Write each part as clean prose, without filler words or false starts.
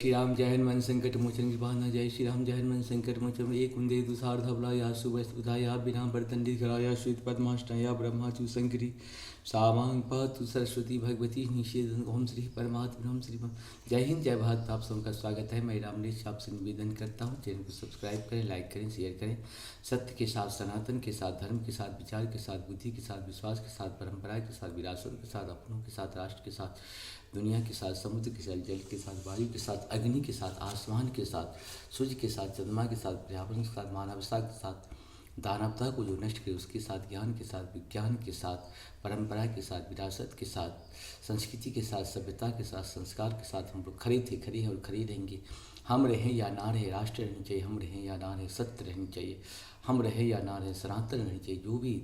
श्री राम जय हनुमान संकट मोचन कृपाना। जय श्री राम जय हनुमान संकट मोचन। एक कुंदे तुषार धवला या सुबह या बिना बर्तंडी या श्वेत पद्माष्टा या ब्रह्माचु शंकरी सामांग पातु सरस्वती भगवती निषेधन। ओम श्री परमात्मा श्री। जय हिंद जय भारत। आप सबका स्वागत है। मैं रामलेश आपसे निवेदन करता हूँ, चैनल को सब्सक्राइब करें, लाइक करें, शेयर करें। सत्य के साथ, सनातन के साथ, धर्म के साथ, विचार के साथ, बुद्धि के साथ, विश्वास के साथ, परंपरा के साथ, विरासत के साथ, अपनों के साथ, राष्ट्र के साथ, दुनिया के साथ, समुद्र के साथ, जल के साथ, वायु के साथ, अग्नि के साथ, आसमान के साथ, सूर्य के साथ, चंद्रमा के साथ, पर्यावरण के साथ, मानवता के साथ, दानवता को जो नष्ट करे उसके साथ, ज्ञान के साथ, विज्ञान के साथ, परंपरा के साथ, विरासत के साथ, संस्कृति के साथ, सभ्यता के साथ, संस्कार के साथ हम लोग खड़े थे, खड़े हैं और खड़े रहेंगे। हम रहें या ना रहे, राष्ट्र रहनी चाहिए। हम रहें या ना रहे, सत्य रहनी चाहिए। हम रहें या ना रहे, सनातन रहनी चाहिए। जो भी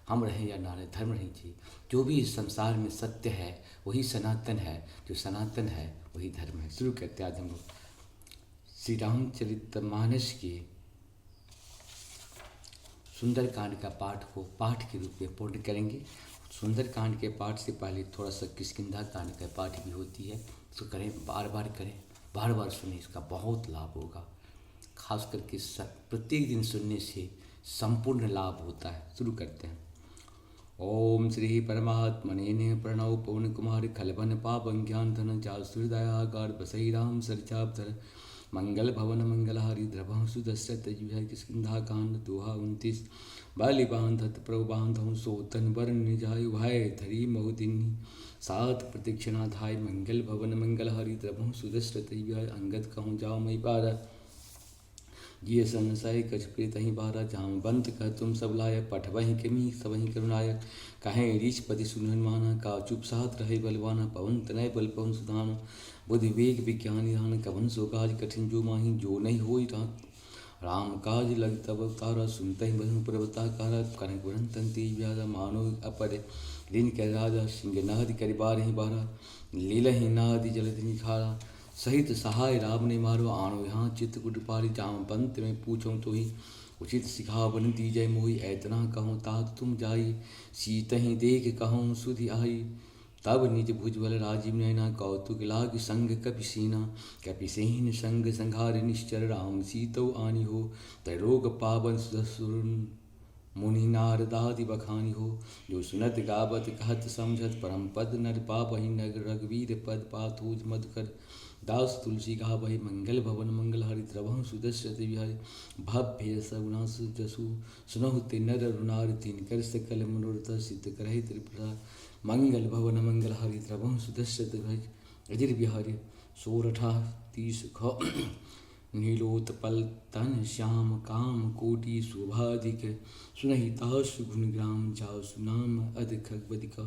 हम रहें या ना रहे, धर्म रहनी चाहिए। जो भी इस संसार में सत्य है वही सनातन है, जो सनातन है वही धर्म है। शुरू करते आज हम लोग श्री रामचरितमानस के सुंदरकांड का पाठ को पाठ के रूप में पूर्ण करेंगे। सुंदरकांड के पाठ से पहले थोड़ा सा किष्किंधा कांड का पाठ भी होती है, इसको करें, बार बार करें, बार बार सुने, इसका बहुत लाभ होगा। खास करके प्रत्येक दिन सुनने से संपूर्ण लाभ होता है। शुरू करते हैं। ओम श्री परमात्मने प्रणव पवन कुमार खलबन पावन ज्ञान धन जासुरदयागार बसई राम सरचापधर मंगल भवन मंगलहारी द्रभ सुदशरथ युय किष्किंधा कांड दोहा 29। बाली बांधत प्रभु बांधव सोतन वर्ण जायु भय धरी मऊदिनी सात प्रदक्षिणा धाय मंगल भवन मंगलहारी द्रभ सुदशरथ युय अंगद कहूँ जाओ मई बारा जिय संशय कछ प्रीत ही बारा जाम बंत कह तुम सब लायक पठ वहीं कमी सब ही करुणायक कहें रीछपति सुनन माना का चुप साथ रहे बलवाना पवन तनय बल पवन सुधान बुद्धि वेग विज्ञान निधान कवन सो काज कठिन जो माही जो नहीं होई राम काज लग तब तारा सुनते ही बधु प्रवता कारा कनक वरन तेज व्याजा मानो अपर दिन के राजा सिंह नाद कर बार ही बारा लीला ही नादि जलधि निखारा सहित सहाय राम ने मारो आणो यहाँ चित्रकूट पारी जाम पंत में पूछो तो ही उचित सिखावन दीजय मोहि ऐतना कहूँ तात तुम जाई सीत ही देख कहूँ सुधि आई तब निज भुजबल राजीव नैना कौतुक लाग संग कपि सीना कपि सेन संग संघार निश्चर राम सीतो आनी हो तैरोग पावन सुर मुनि नारदादि बखानी हो जो सुनत गावत कहत समझत परम पद नर पापहि नग रघुवीर पद पाथोज मधुकर दास तुलसी गावहि मंगल भवन मंगल हरि द्रवहु सुदशरथ विहरि भव्य सगुना जसु सुनहु ते नर रुनार तीन कर सकल मनोरथ सिद्ध करहि त्रिपुरा मंगल भवन मंगल हरि द्रवहु सुदशरथ अजिर बिहारी सोरठा 30 ख नीलोत्पल तन श्याम काम कोटि शोभाधिक सुनहि तासु गुण ग्राम जाओ सुनाम अधिक बदिका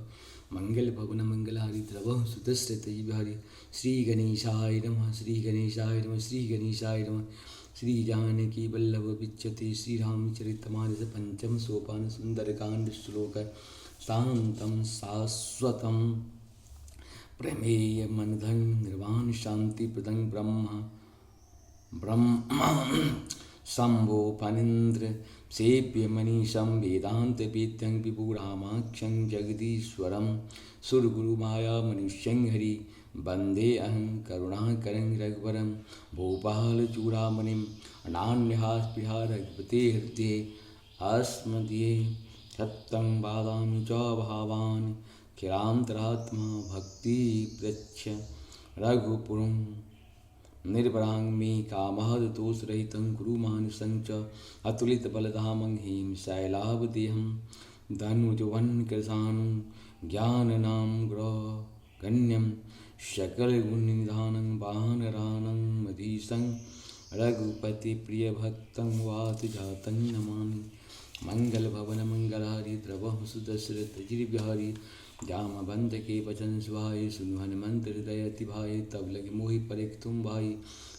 मंगल भवन मंगल हरि द्रवः सुदशरथ बिहारी श्री गणेशाय नमः श्री गणेशाय नमः श्री गणेशाय नमः श्री जानकी वल्लभ विच्यते श्री रामचरितमानस पंचम सोपान सुंदरकांड श्लोक शांतम शाश्वतम प्रमेय मनधन निर्वाण शांति प्रदं ब्रह्म शंभो फणीन्द्र सेव्य मनीषं वेदांत वेद्यं विभुरामाक्षं जगदीश्वरं सुरगुरु माया मनुष्यं हरि वंदे अहं करुणाकरं रघुवरं भोपाल चूड़ामणिं अनान्यहास्पृहा रघुपते हृदये अस्मदीये सत्यं वादामि च भावान् किरान्तरात्मा भक्ति प्रच्छ रघुपुरं निर्वरांग मे कामहद दोष रहितं गुरु मानुषं च अतुलित बलधामं हेम शैलावदेहं धनुजवन कृशानु ज्ञाननाम गण्यं सकल गुण निधानं वानरानं मधीशं रघुपति प्रिय भक्तं वात जातं नमामि मंगल भवन मंगलहारी द्रवः सुदशरथ अजिर बिहारी जामवंत के वचन सुहाए सुनु हनुमंत हृदय अति भाई तब लगे मोहि परेख तुम भाई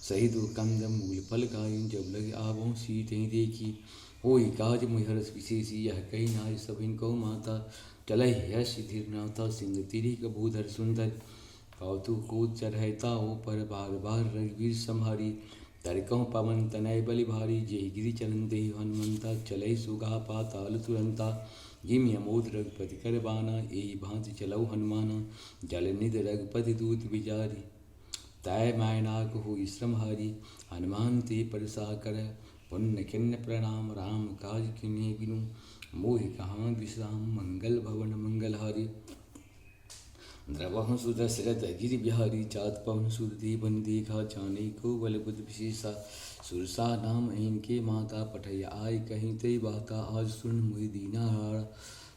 सही दो कंद मूल फल खाई जब लगे आवों सीत ही देखी होई काज मुहरस विशेषी यह कही नारी सब इनको माता चल यश धीरनाथा सिंह तिरी कबूधर सुंदर कौतुक को चढ़ता हो पर बार बार रघुवीर संहारी तर्कों पवन तनय बलि भारी जय गिरि चरण दे हनुमंता चलई सुगा पाताल तुरंता जिम यमोद रघुपति कर बाना ए भांति चलऊ हनुमाना जल निध रघुपति दूत विचारी तय मैना को श्रम हरि हनुमान ते परसा कर पुण्य खिन्न प्रणाम राम काज किन्हीं बिनु मोहि कहाँ विश्राम मंगल भवन मंगल हरि द्रवहं सुदशरथ गिरि बिहारी चात पवन सुरदेवन देखा जाने को बल बुद्ध विशेषा सुरसा नाम इनके माता पठय आय कहीं ते बाता आज सुन मुहि दीना हारा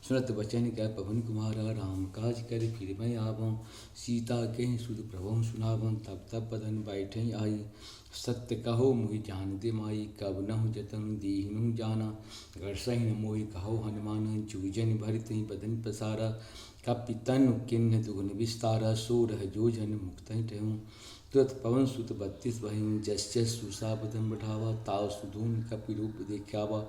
सुनत बचन कह पवन कुमारा राम काज कर फिर मैं आवं सीता कहीं सुध प्रभु सुनावं तब तब बदन बैठे आई सत्य कहो मुहि जान दे माई कब नहु जतन दीहनु जाना घर सही मोहि कहो हनुमान जूजन भरत बदन पसारा कपि तनु किन्न दुगुन विस्तारा सो रह जो जन मुक्त ठहूँ तुरत पवन सुत 32 बहिं जस जस सुसा बदन बढ़ावा ताव सुधून कपि रूप देखावा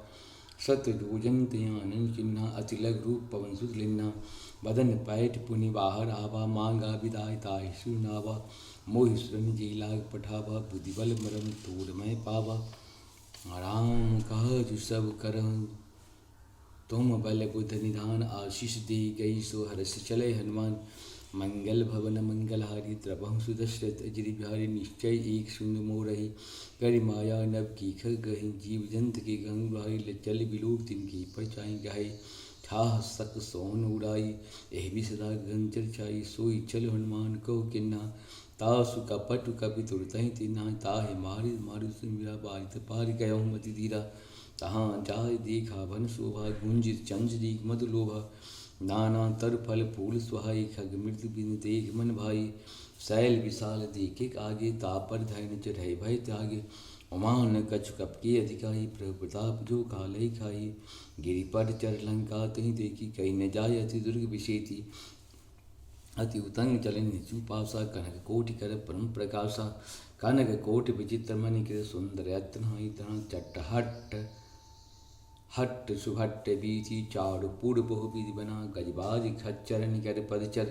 सत्य जोजन तयानन चिन्हा अति लघु रूप पवन सुत लिन्ना बदन पैठ पुनि बाहर आवा मांगा विदाय ताहि सुनावा मोहि सुरन जी लाग पठावा बुद्धि बल मरम तोड़ मैं पावा राम काज सब करहु तुम बल बुध निधान आशीष दे गई सो हर्ष चले हनुमान मंगल भवन मंगल हारी द्रवहु सुदशरथ अजरि बिहारी निश्चय एक सुन मोरही करि माया नव की खल गही जीव जंत के गंग भाई लचल बिलोक तिनकी परचाई गाय ठाह सक सोन उड़ाई एह भी सदा गंचर छाई सोई चल हनुमान कहो किन्ना तासु कपटु कपि तुरतहि तिन्हा ताहे मारि मारु सुन मेरा बारित पार गयो मति धीरा तहाँ जाय देखा वन शोभा गुंजित चंचरी मधुलोभा नाना तर फल फूल सुहाई खग मृत्यु बिन देख मन भाई शैल विशाल देखे आगे तापर धैर्य चढ़े भय त्यागे उमान कछु कपके अधिकाई प्रभु प्रताप जो कालय खाई गिरि पर चर लंका तही देखी कही न जाय अति दुर्ग विषेति अति उतंग चलन निचु पासा कनक कोटि कर परम प्रकाशा कनक कोटि विचित्र मणि कृत सुंदर यत्न चट्टहट्ट हट्ट सुहट्ट बीथी चारु पूर्व बहुविधि बना गजबाज खच्चर निकर पदचर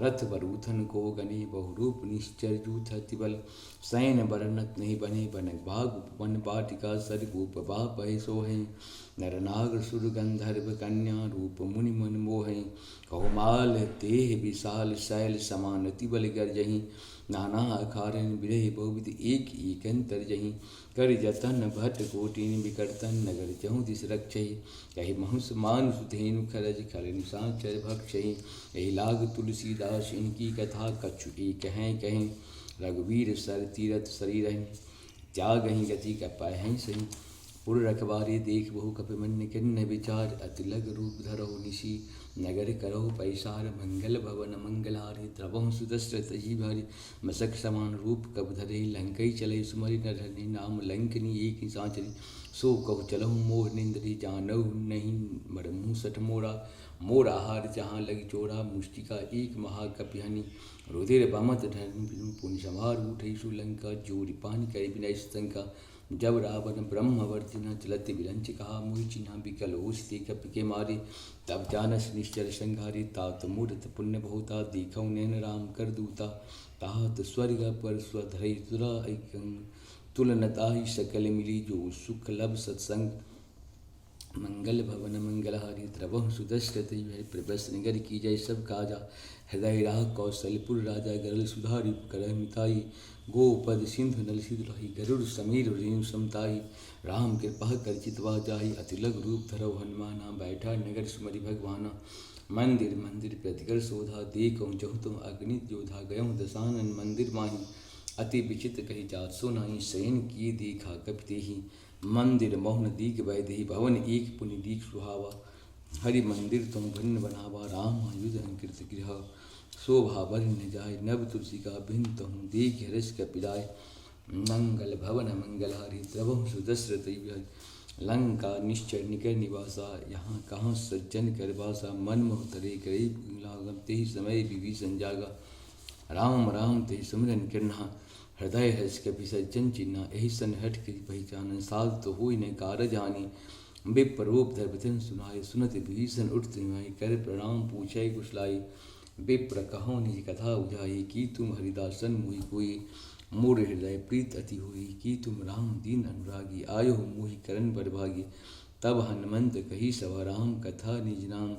रथ बरूथन को गने बहुरूप निश्चर जूथ तिबल सैन बरनत नहीं बने बनक भाग वन बाटिका सरगूप बाप सोहें नरनाग सुर गंधर्व कन्या रूप मुनि मन मोहें कौमाल देह विशाल शैल समान तिबल गर्जहीं नाना अखारन विरह बहुविध एक अंतर जहीं कर जतन भट्ट कोटिन विकर्तन नगर चहु दिस रक्षहि कही महंस मानुष धेनु खरज खल निशाचर भक्षहि यही लाग तुलसीदास इनकी कथा कछु एक हैं कहें रघुवीर सर तीरथ शरीर त्याग गति कपह सही पुर रखबारी देख बहु कपिमन्य किन्न विचार अति लग रूप धरो निशी नगर करो पैसार मंगल भवन मंगलारि द्रवहु सुदशरथ अजीभारी मसक समान रूप कब धरे लंकई चले सुमरि नरहरि नाम लंकनी एक ही सांचरी सो कहु चलहु मोह निंद्री जानहु नहीं मरमु सठ मोरा मोर आहार जहाँ लग चोरा मुष्टिका एक महाकपिहनि रुधिर बमत धन पुण्य समार उठे सुलंका जोरी पानी करे बिना स्तंका जब रावण ब्रह्मवर्तिना चलते विरंच कहा मुहि चिन्हा बिकल ओसते कपि के मारे तब जानस निश्चर संघारी तात मूर्त पुण्य बहुता देखौ नैन राम कर दूता तात स्वर्ग पर स्वधरई तुरा ऐकं तुलनताहि सकल मिली जो सुख लब सत्संग मंगल भवन मंगलहारी द्रवहु सुदशरथ प्रभस निगर की जय सब काजा हृदय राह कौशलपुर राजा गरल सुधारी करह मिताई गोपद सिंधु नल सिद्ध रही गरुड़ समीर रेणु समताई राम कृपा कर चितवा जाहि अति लघु रूप धरव हनुमाना बैठा नगर सुमरि भगवाना मंदिर मंदिर प्रतिकर शोधा देखौ जहु तुम अग्नित योधा गयौ दशानन मंदिर माही अति विचित्र कही जात सो नाई शयन किए देखा कपिते ही मंदिर मोहन दीक वैदेही भवन एक पुनि दीक सुहावा हरि मंदिर तुम भिन्न बनावा राम युद्ध अंकृत गृह शोभा बर न जाय नव तुलसी का भिन्न तुम देख हर्ष कपिराय मंगल भवन मंगलहारी द्रवहु सुदशरथ लंका निश्चर निकर निवासा यहाँ कहाँ सज्जन कर बासा मन मोह तरे करे लागम ते समय विभीषण जागा राम राम ते सुमिरन करना हृदय हर्ष कपि सज्जन चिन्हा यही सन हट के पहचान साल तो हो न कारज हानि विप्ररूप धर्मधन सुनाए सुनत विभीषण उठते माई कर प्रणाम पूछे कुशलाई विप्र कहो निज कथा उजाई की तुम हरिदासन मोहि कोई मोर हृदय प्रीत अति हुई की तुम राम दीन अनुरागी आयो मोहि करण बरभागी तब हनुमंत कही सवा राम कथा निज नाम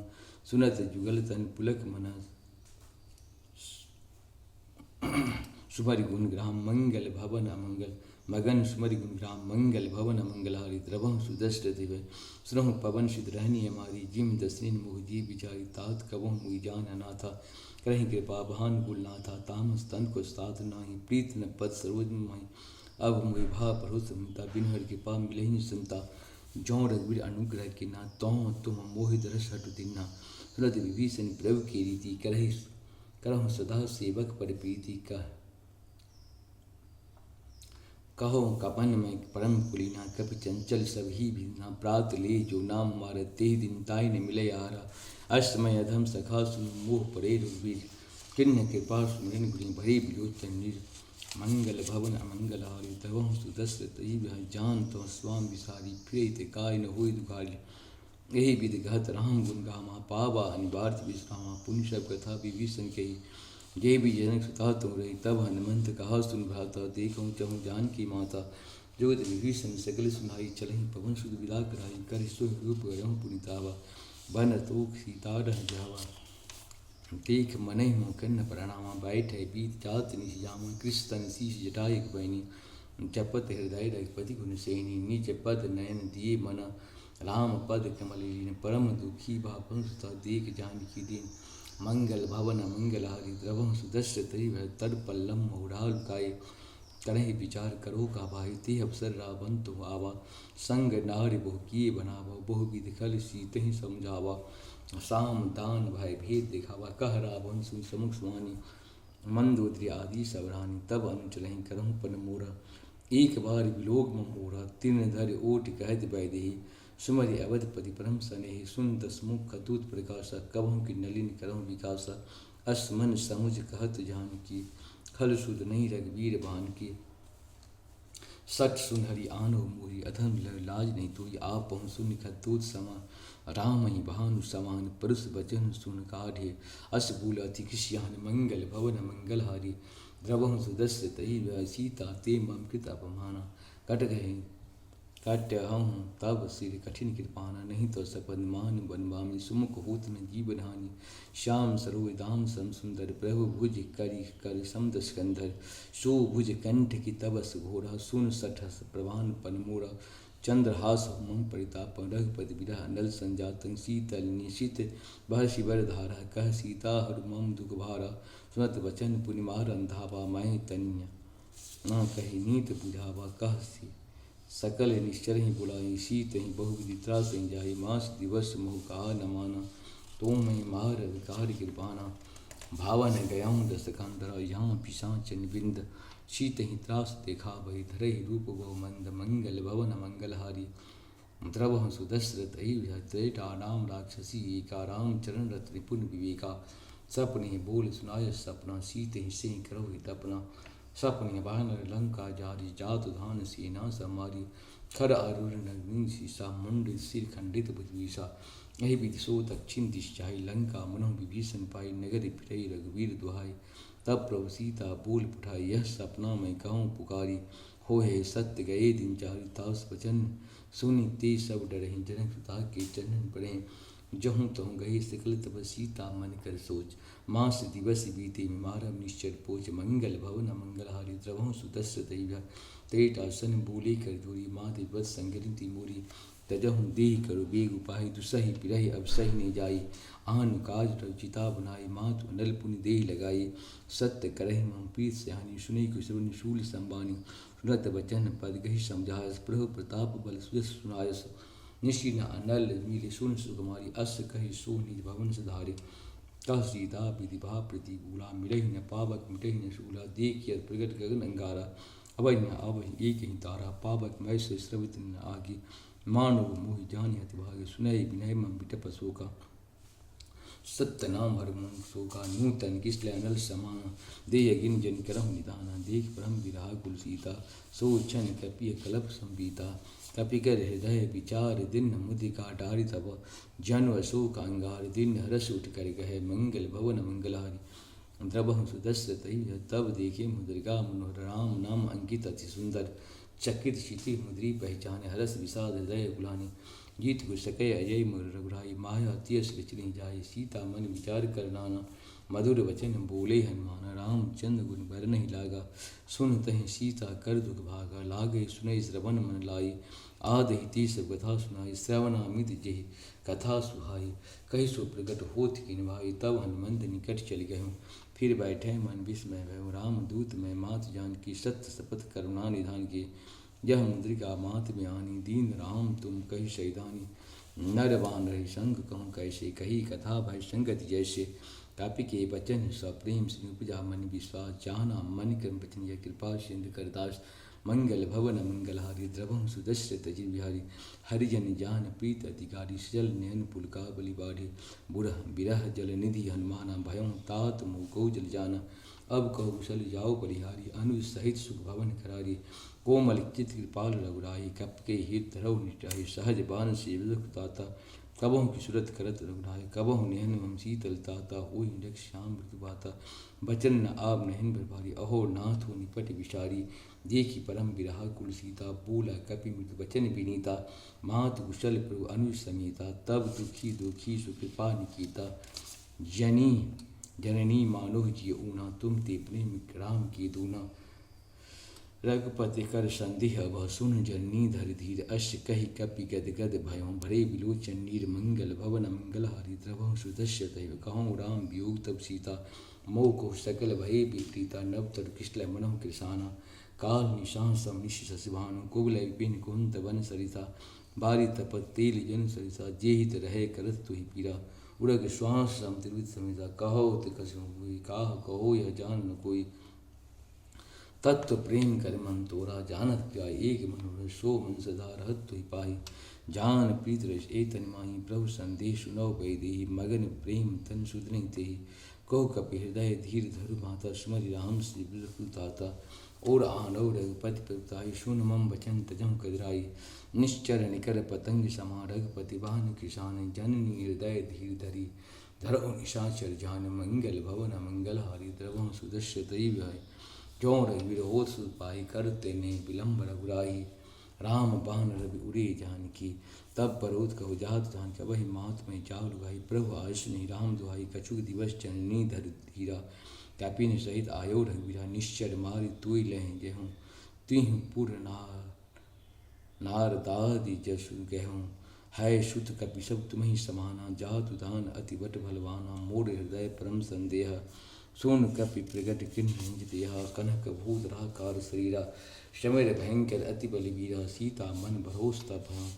सुनत जुगल तन पुलक मना सुमरि गुण ग्राम मंगल भवन अमंगल मगन सुमरि गुण ग्राम मंगल भवन अमंगल हरि द्रवहु सुदृष्ट दिव सुरहु पवन सिद्ध रहनी हमारी जिम दसनीन मोह जी बिचारी तात कबहु मुई जान अनाथा करहि कृपा भान गुलनाथा तामस तन को साध नाही प्रीत न पद सरोज माही अब मुई भा परोस मिता बिन हर कृपा मिलहि संता जौ रघुवीर अनुग्रह के ना तौ तुम मोहि दरस हटु दिन्ना सुरत विभीषण प्रभु की रीति करहु सदा सेवक पर प्रीति कहो कपन में परम कुलीना कपि चंचल सब ही भिन्ना प्रात ले जो नाम मार ते दिन ताई न मिले आरा अष्टमय अधम सखा सुन मोह परे रघुवीर किन्न कृपा सुमिरन गुणी भरे विलोचन निर मंगल भवन अमंगल हारी तवहु सुदस्र तई जान तव स्वाम विसारी फिर काय न होई दुखारी यही विधि घत राम गुण गामा पावा अनिवार्य विश्रामा पुण्य सब कथा विभीषण कही जे भी जनक सुता तुम रही तब हनुमंत कहा सुन भ्राता देखूँ चहु जान की माता जोत विभीषण सकल सुनाई चलहि पवन सुध विदा कराई कर रूप रहु पुनितावा बन तोख सीता रह जावा देख मनहि मोह कन्न प्रणामा बैठे बीत जात निश जामा कृष्ण तन शीश जटायक बहनी जपत हृदय रघुपति गुण सेनी निज पद नयन दिए मन राम पद कमल लीन परम दुखी बापन सुता देख जानकी दीन मंगल भवन मंगल हरि द्रवहु सुदस्र तरी भय तर पल्लम मोढ़ाल गाये करहि विचार करो का भाई ते अवसर रावण तुम आवा संग नारि बहु किए बनावा बहु विधि खल सीत ही समझावा साम दान भय भेद दिखावा कह रावण सुन समुख सुहानी मंदोदरी आदि सबरानी तब अनुचलहि करहु पन मोरा एक बार विलोक मोरा तीन धर ओट कहत बैदेही सुमरि अवधपति परम सनेहि सुन दसमुख खतूत प्रकाशा कबहु की नलिन करहु विकासा असमन समुझ कहत जान की खल सुध नहीं रघुवीर बान की सच सुन हरि आनो मोहि अधम लाज नहीं तो आप पहुँ सुन खतूत समा राम ही भानु समान परुष वचन सुन काढ़े अस बूल अति कृष्यान मंगल भवन मंगल हारी द्रवहु सुदस्य तही सीता ते मम कृत अपमाना कट गए काट्यहं तब सिर कठिन कृपाना नहीं तो सपद मान बनवामी सुमुख होत न जीवन हानि श्याम सरोज दाम सम सुंदर प्रभु भुज करी कर समद स्कंधर सो भुज कंठ की तबस घोरा सुन सठस प्रवान पन मोरा चंद्रहास मम परिताप रघुपति विरह नल संजातं शीतल निशित बह शिवर धारा कह सीता हर मम दुख भारा सुनत वचन पुनिमार अंधावा मैं तन्य न कही नीत बुझावा कह सी सकल निश्चर ही बुलाई शीत ही बहुविधि त्रास ही जाए मास दिवस मोह कहा न माना तो मैं मार अधिकार कृपाना भावन गयाऊँ दस कांधरा यहाँ पिशाचन बिंद शीत ही त्रास देखा भई धर ही रूप बहु मंद मंगल भवन मंगल हारी द्रव सुदस्रत त्रेटा नाम राक्षसी एका राम चरण रत निपुण विवेका सपने बोल सुनाय सपना शीत ही से करो ही तपना सपने बानर लंका जारी जात धान सेना समारी खर अरुण नग्नि सीसा मुंड सिर खंडित भुजवीसा यही विधि सो दक्षिण दिश जाई लंका मनो विभीषण पाई नगर फिरई रघुवीर दुहाई तब प्रभु सीता बोल उठाई यह सपना मैं कहूँ पुकारी हो है सत्य गए दिन चारि तास वचन सुनि ते सब डरहि जनक सुता के चरण पड़े जहूँ तहूँ गए सकल तब सीता मन कर सोच मास दिवस बीते मारम निश्चर पोच मंगल भवन मंगल हारी द्रवहु सुदस्र दैव्य तेट आसन बोले कर जोरी माँ दिवत संगरिति मोरी तजहु देह करो बेग उपाय दुसहि पिरहि अब सही नहीं जाई आन काज रचिता बनाई मात नल पुनि देह लगाई सत्य करहि मम प्रीत सहानी सुनि कुशरुनि शूल संबानी सुनत वचन पद गहि समझायस प्रभु प्रताप बल सुयस सुनायस निशीन अनल मिले सुन सुकुमारी अस कहि सो निज भवन सुधारे कह सीता विधि भा प्रति बूला मिलहि न पावक मिटहि न शूला देखिय प्रगट गगन अंगारा अवै न अवहि एक ही तारा पावक मै से श्रवित न आगे मानव मोहि जानि अति भागे सुनय विनय मम बिटप शोका सत्य नाम हर मन शोका नूतन किसले अनल समाना देह गिन जन करहु निदाना देख परम विराह कुल सीता सो छन कपिय कलप संबीता कपिकर हृदय विचार दिन मुदिका डारि तब जन्व शोक अंगार दिन हरस उठ कर गहे मंगल भवन मंगलहारी द्रवहु सुदस्र तही तब देखे मुद्रिका मनोहर राम नाम अंकित अति सुंदर चकित शिथिल मुद्री पहचाने हरस विषाद हृदय गुलानी जीत गुसके अजय मुर रघुराई माया तियस विचरी जाए सीता मन विचार कर नाना मधुर वचन बोले हनुमान रामचंद्र गुण बर नहीं लागा। सुन तहि सीता कर दुख भागा, लागे सुनई श्रवण मन लाई। आद हिती सब कथा सुनाई, श्रवणामित जेहि कथा सुहाई। कही सो प्रगट होत किन भाई, तब हनुमंत निकट चल गए। फिर बैठे मन विस्मय भय, राम दूत में मात जान की। सत्य शपथ करुणा निधान की, यह मुद्रिका मात बयानी। दीन राम तुम कही सैदानी, नर बानर संग कहूँ कैसे। कही कथा भय संगति जैसे, कापि के बचन सप्रेम से उपजा मन विश्वास। जाना मन क्रम बचन यह कृपा सिंधु करदास। मंगल भवन मंगलहारी, द्रवहु सुदशरथ जी बिहारी। हरिजन जान प्रीत अधिकारी, सजल नयन पुलकावली बाढ़ी। बुरह बिरह जल निधि हनुमाना, भयों तात मोह जल जाना। अब कहो कुशल जाओ परिहारी, अनुज सहित सुख भवन करारी। कोमल चित कृपाल रघुराई, कप के हित धरऊ निटाई। सहज बान से दाता, कबहु की सुरत करत रघुराई। कबहु नयन मम शीतल ताता, होई रक्ष श्याम मृत्यु बाता। बचन न आब नहिन भर भारी, अहो नाथ हो निपट विचारी। देखी परम बिरहा कुल सीता, बोला कपि मृत्यु वचन विनीता। मात कुशल प्रभु अनुज समेता, तब दुखी दुखी सुकृपा निकीता। जननी मानुह जिय ऊना, तुम ते प्रेम राम की दूना। रघुपति कर संदेह वह, सुन जननी धर धीर। अश् कही कपि गद गद भयों, भरे बिलोचन नीर। मंगल भवन मंगलहारी, द्रवहु सुदशरथ कहूँ राम वियोग तब सीता। मोह को सकल भये विपरीता, नव तरु कृष्ण मनहु कृसाना। काल निशान सम निश शशिभानु, कुबल विपिन कुंत वन सरिता। बारी तपत तेल जन सरिता, जे हित रहे करत तुहि पीरा। उड़ग श्वास सम तिरुत समिता, कहो ते कसहु हुई। काह कहो यह जान न कोई, तत्व प्रेम कर मन तोरा। जानत प्याय एक मनोरथ, सो मन सदा रहत तुहि पाई। जान प्रीत रस ए तन माही, प्रभु संदेश सुनौ वैदेही। मगन प्रेम तन सुधनि तेहि, कहो कपि हृदय धीर धरु माता। स्मरि राम से बिलखुल ताता, और आनौ रघुपति प्रभुताई। सुन मम वचन तजहु कदराई, निश्चर निकर पतंग समा। रघुपति बान किसान, जननी हृदय धीर धरी। धरऊ निशाचर जान, मंगल भवन मंगलहारी। द्रवहु सुदशरथ बिहारी, क्यों रघुवीर होत सुत पाई। करते ने विलम्ब रघुराई, राम बान रवि उड़े जानकी। तब परोत कहु जात जान, वही मात में जाऊ लुगाई। प्रभु आयुष नहीं राम दुहाई, कछुक दिवस जननी धर धीरा। कपिन सहित आयो रघुवीरा, निश्चर मारि तुय लहै जेहूँ। तिहु पुर नारदादि जसु गहूँ। है सुत कपि सब तुम्हि समाना, जातु दान अति बट बलवाना। मोर हृदय परम संदेह, सुन कपि प्रगट किन्हि देहा। कनक भूत राकार शरीरा, शमिर भयंकर अति बलवीरा। सीता मन भरोसा भयं,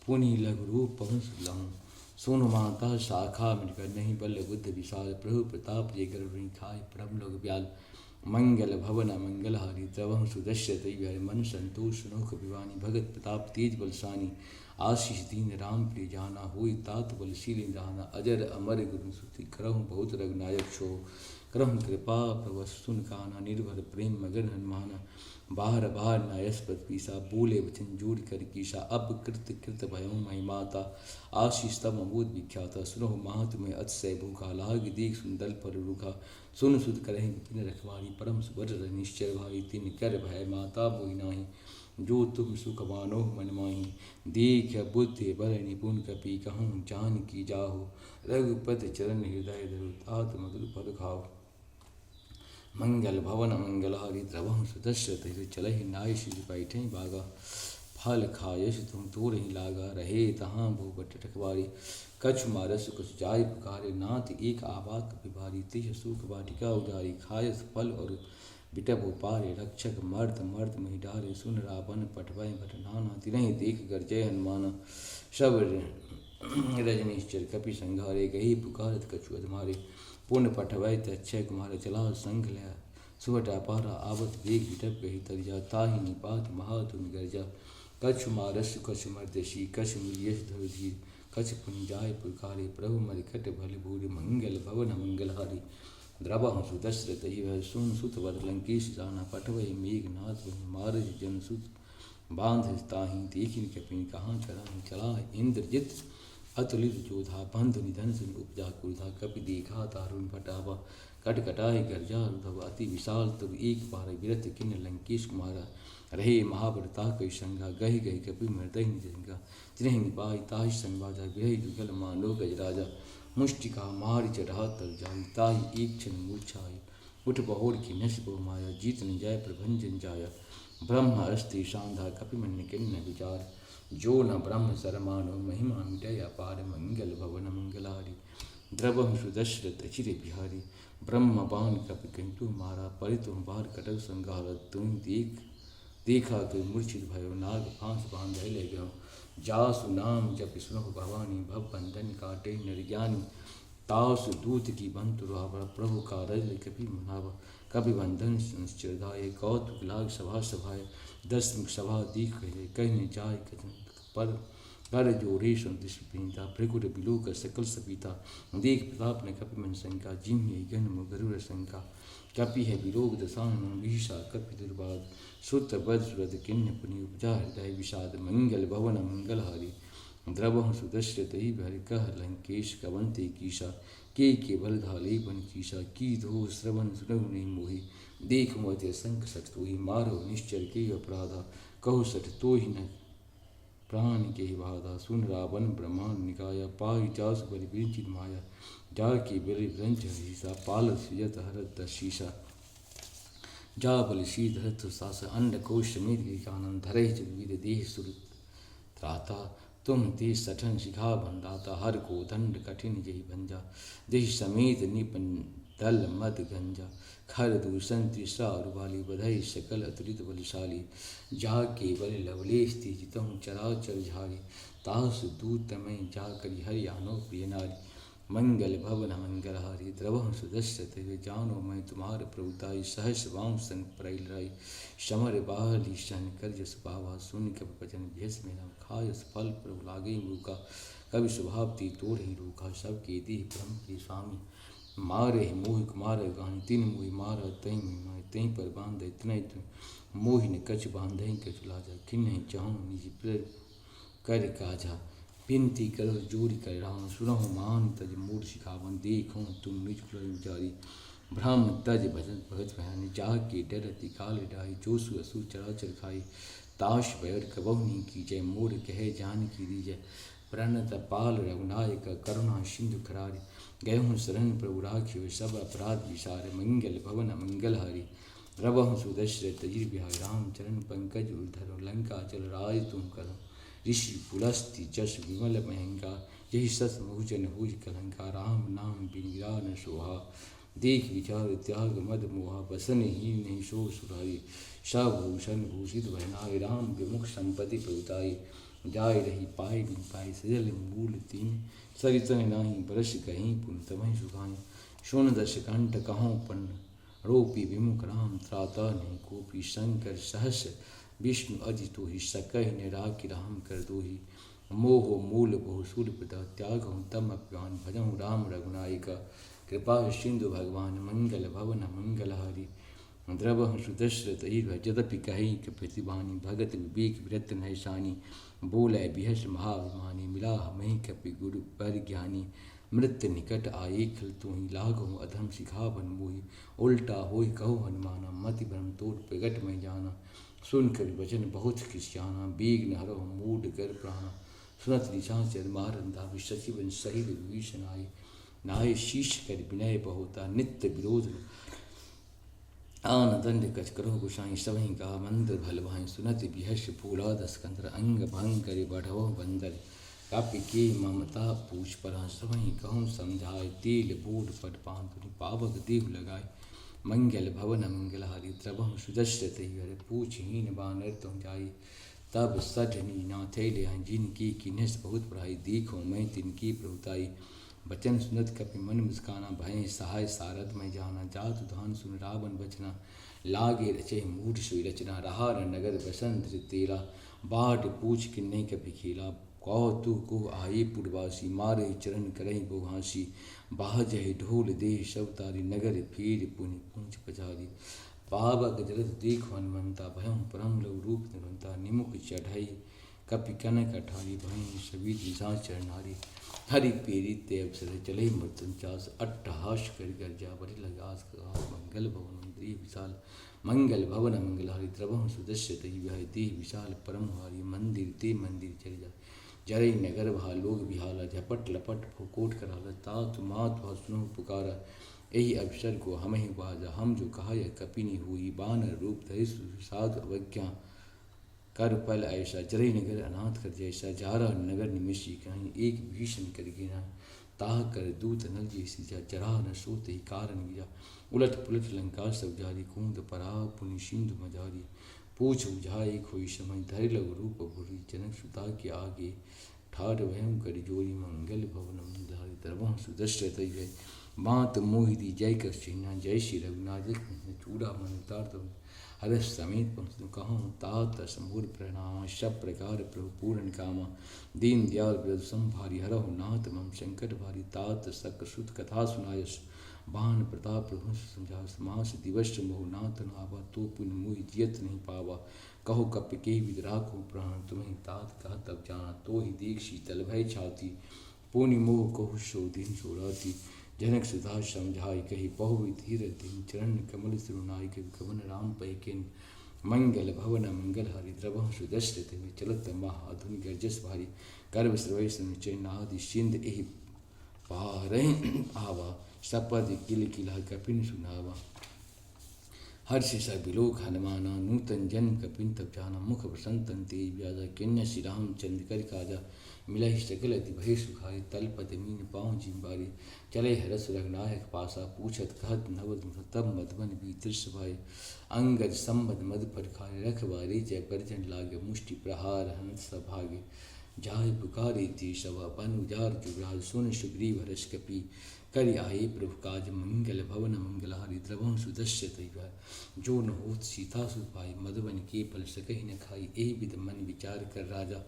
पुनि लघु रूप पहुँच लहूँ। सुन माता शाखा मिलकर, नहीं बल बुद्ध विशाल। प्रभु प्रताप जे गरुड़ खाए, परम लोक ब्याल। मंगल भवन मंगलहारी, द्रवहु सुदशरथ बिहारी। मन संतोष सुनोख विवानी, भगत प्रताप तेज बलसानी। आशीष दीन राम प्रिय जाना, होई तात बलशील जाना। अजर अमर गुरु सुति, करहु बहुत रघुनायक छो। करहु कृपा प्रभु सुन काना, निर्भर प्रेम मगन हनुमाना। बाहर बाहर नायस्पत पीसा, बोले वचन जोड़ कर कीसा। अब कृत कृत भयों मई माता, आशीष तब अमोद विख्याता। सुनहु मात में अतिशय भूखा, लाग देख सुंदल पर रूखा। सुन सुध करहि विपिन रखवारी, परम सुबर निश्चय भाई। तिन कर भय माता मोहि नाही, जो तुम सुख मानोह मन माही। देख बुद्धि बल निपुण, कपि कहूँ जान की जाहु। रघुपति चरण हृदय धरु, तात मधुर पद खाओ। मंगल भवन मंगलहारी, द्रवहु सुदशरथ चलहि। नाय शिष बैठे बागा, फल खायस तुम तोरहि लागा। रहे तहाँ भूपट रखवारी, कछु मारस कुछ जाय पुकारे। नाथ एक आबाद कपि भारी, तिह सुख वाटिका उदारी। खायस फल और बिटप उपारे, रक्षक मर्द मर्द मही डारे। सुन रावण पठवै भट नाना, तिन्हि देख गरजय हनुमाना। सब रजनीश्चर कपि संघारे, गही पुकारत कछु अधमारे। पुण्य पठवै तक्षय कुमार, चला संघ लय सुबट अपारा। आवत वेग बिटप गही तरिजा, ताहि निपात महातुम गर्जा। कछु मारस कछु मर्दशी, कछु मिलियस धरु धीर। कछु पुनि जाय पुरकारे, प्रभु मरिकट भल भूरि। मंगल भवन मंगलहारी, द्रवहु सुदशरथ बिहारी। सुन सुत वर लंकेश जाना, पठवै मेघनाथ बहि। मारज जन सुत बांध ताहि, देखिन कपिन कहाँ चढ़ाहि। चला इंद्रजित अतुलित जोधा, बंधु निधन सुन उपजा क्रुधा। कपि देखा तारुण पटावा, कटकटाहि गर्जा रुधव। अति विशाल तब एक बार, विरत किन्न लंकेश कुमारा। रहे महाबलता कई संगा, गहि गहि कपि मृदहि निजंगा। तिन्हि निपाई ताहि संग बाजा, विरहि जुगल मानो गजराजा। मुष्टिका मारि चढ़ा तर जाई, ताहि एक क्षण मूर्छाई, उठ बहोर की नश बहु माया, जीत न जाय प्रभंजन जाया, ब्रह्म अस्ति शांधा कपिमन्य किन्न विचार, जो न ब्रह्म सरमानो महिमा मिटय अपार, मंगल भवन मंगलारी, द्रवहु सुदशरथ चिर बिहारी, ब्रह्म बाण कपि कंटु मारा, परितु बार कटक संगार, तुम देखा तो मूर्छित भयो, नाग फांस बांधे ले गयो, जासु नाम जपि सुनहु भवानी, भव बंधन काटे नर ज्ञानी, तासु दूत की बंतु रावण, प्रभु का रज कपि मनाव, कपि बंधन चिरधाये, कौतुक लाग सभा सभाए, दस मुख सभा दीख कहने जाय कथन पर, कर जोड़े संतुष्ट पीता, भृगुर बिलोक सकल सपीता, देख प्रताप ने कपि मन शंका, जिम्ह गण गरुड़ शंका, कपि है विलोक दशानन, विषा कपि दुर्बाद, श्रुत बद सुरत किन्न पुनि, उपजा हृदय विषाद, मंगल भवन मंगलहारी, द्रवहु सुदशरथ ही भर कह लंकेश कवंते कीशा, के बल धाले बन कीशा, की धो श्रवण सुनहु नहीं मोहि, देख मोते संक सठ तोहि, मारो निश्चर के अपराधा, कहु सठ तो ही न प्राण के बाधा, सुन रावण ब्रह्मांड निकाया, पाहि जासु बलि विरचित माया, जाके बलि व्रंच हरीसा, पाल सियत हरत शीशा, जा बलि शीत हरत सास, अन्न कोश समेत आनंद, धरे वीर देह सुर त्राता, तुम ते सठन शिखा भंडाता, हर को दंड कठिन जही भंजा, देह समेत निपन दल मद गंजा, खर दूषण त्रिषा उर्वाली, बधई सकल अतुलित बलशाली, जा के बल लवलेश तेजितम चराचर झारी, तासु दूत में जा करि हरियानो प्रिय नारी, मंगल भवन मंगलहारी, द्रवहु सुदशरथ जानो मैं तुम्हार प्रभुताई, सहस वाम सन परैल राई, समर बाली शन कर जस पावा, सुन कपि बचन भेष में खायस फल प्रभु लागे मुका, कवि स्वभाव ती तोड़ ही रूखा, सबके देह ब्रह्म के स्वामी, मारे मोहि कुमार गान, तीन मोहि मार तई माय, तई पर बांध इतना मोहि न कछ बांधई कछ लाजा, खिन्न चाहूँ निज प्र कर काजा, बिनती करो जोड़ी कर राम, सुनहु मान तज मूड सिखावन, देखो तुम निज कुल विचारी, ब्रह्म तज भजन भगत भयानी, जा के डरति काल डाई, जोसु असु चराचर खाई, ताश बैर कबहु नहीं कीजय, मोर कहे जान की दीजय, प्रणत पाल रघुनायक करुणा सिंधु खरारी, गयहु शरण प्रभु राखियो, सब अपराध विसार, मंगल भवन मंगलहारी, रवहु सुदशरथ तजिर बिहारी, राम चरण पंकज उधरो, लंका चल राज तुम करो, ऋषि पुलस्ति जस विमल महंगा, यही सस मुहुजन हुज कलंका, राम नाम बिन गिरा न सोहा, देख विचार त्याग मद मोहा, बसन ही नहीं शो सुराई, सभूषण भूषित भयनाय, राम विमुख संपत्ति प्रभुताई, जाय रही पाए बिन पाए, सजल मूल तीन सरितन नाही, बरस कहीं पुन तमहि सुखाई, सुन दश कंठ कहों पन रोपी विमुख, राम त्राता नहीं कोपी, शंकर सहस विष्णु अजि तो ही, सकहि निराकि राम कर दो ही, मोह मूल बहु सूर्यपिता, त्याग हूँ तम अज्ञान, भजहूँ राम रघुनायिका, कृपा सिंधु भगवान, मंगल भवन मंगलहारी, द्रवहु सुदशरथ यद्यपि कही प्रतिबानी, भगत विवेक विरत नैशानी, बोलै बिहस महाभिमानी, मिला हमें कपि गुरु पर ज्ञानी, मृत्यु निकट आए खल तू ही, लागहु अधम सिखावन मोहि, उल्टा होई कहो हनुमाना, मति भ्रम तोड़ प्रगट में जाना, सुन कर वचन बहुत किस्याना, बेग न हरहु मूड कर प्राणा, सुनत निशाचर मारंदा, विशसिवन सहित विभीषण आए, नाय शीश कर विनय बहुता, नित्य विरोध आन दंड कच करो गुसाई, सवहीं का मंद भल भाई, सुनत बिहस फूला दस्कंदर, अंग भंग करे बढ़ो बंदर, कपि के ममता पूछ परा, सवहीं कहूँ समझाए, तेल बूढ़ पट पांतुनि, पावक देव लगाए, मंगल भवन मंगलहारी, द्रवहु सुदशरथ हरि, पूछहीन बानर तुम जाई, तब सठनी नाथे ले आए, जिनकी किन्हस बहुत पढ़ाई, देखो मैं तिनकी प्रभुताई, बचन सुनत कपि मन मुस्काना, भय सहाय सारथ में जाना, जातु धान सुन रावण बचना, लागे रचे मूढ़ सोई रचना, रहा नगर बसंत तेरा, बाट पूछ किन्ने कपि खेला, कौतु को आये पुरवासी, मारे चरण करहि बहुहासी, बाजहि ढोल देह शवतारी, नगर फेर पुनि पूंछ पचारी, पावक जलद देखो हनुमंता, भयं परम लघु रूप निरंता, निमुख चढ़ई कपि कनक अठारी, भय सभी दिशा चरनारी, हरि प्रेरित अवसर चले मृत्युंचास, अट्टहास कर गर्जा बरि लगास, मंगल भवन मंदिर विशाल, मंगल भवन मंगलहारी, द्रवहु सुदशरथ विहाय, देह विशाल परम हारी, मंदिर ते मंदिर चल जा, जरई नगर भा लोग बिहाला, झपट लपट फुकोट कराला, तात मात भा सुनो पुकारा, यही अवसर को हम ही बाजा, हम जो कहा यह कपिनी हुई, बानर रूप धरि साधु अवज्ञा कर पल ऐसा, जरई नगर अनाथ कर जैसा, जारा नगर निमिषी कहीं एक भीषण कर गिरा, ताह कर दूत नल जैसी जा, जरा न सोते ही कारण गिरा, उलट पुलट लंका सब जारी, कूद परा पुनि सिंधु मजारी, पूछ बुझाए खोई समय, धरि लघु रूप भूरी, जनक सुता के आगे ठाठ भयं कर जोरी, मंगल भवन धारी, द्रवह सुदृश्य तय मात मोहि दी जय कर चिन्ह, जय श्री रघुनाथ चूड़ा मन उतार दो, हर्ष समेत पंक्ति कहूँ तात समूर प्रणाम, सब प्रकार प्रभु पूर्ण कामा, दीन दयाल व्रत संभारी, हरहु नाथ मम संकट भारी, तात सक सुत कथा सुनायस, बान प्रताप प्रभु समझा, मास दिवस मोह नाथ नावा, तो पुण्य मोहि जियत नहीं पावा, कहो कपि के विद राखो प्राण, तुम्हें तात कहा तब जाना, तो ही देख शीतल भय छाती, पुनि मोह कहु सो दिन सोराती, जनक सुधा समझाई कही बहु धीर दिन, चरण कमल सिरुनाई कवि कवन राम पै किन, मंगल भवन मंगल हरि, द्रवह सुदर्शित चलत महाधुनि गर्जस भारी, गर्भ श्रवै समुचय नादि सिंध एहि पारहि आवा, सपद किल किला कपिन सुनावा, हर्ष स बिलोक हनुमाना, नूतन जन्म कपिन तब जाना, मुख प्रसन्नतन तेज व्याजा, कन्या श्री रामचंद्र कर काजा, मिलहि सकल अति भय सुखाय, तल पद मीन पाँव जिम्बारी, चले हरस रघुनायक पासा, पूछत कहत नवद तब मधुबन भीतर सभाय, अंगद संबद मद पर खाए, रखवारे जय परिजन लागे, मुष्टि प्रहार हंस सभागे, जाय पुकारे ते सभा, पन उजार जुगराज, सुन सुग्रीव हर्ष कपि, करि आए प्रभु काज, मंगल भवन मंगलहारी, द्रवहु सुदर्श्य तैवा, जो न होत सीता सुपाई, मधुबन के पल सकहि न खाई, एहि विध मन विचार कर राजा,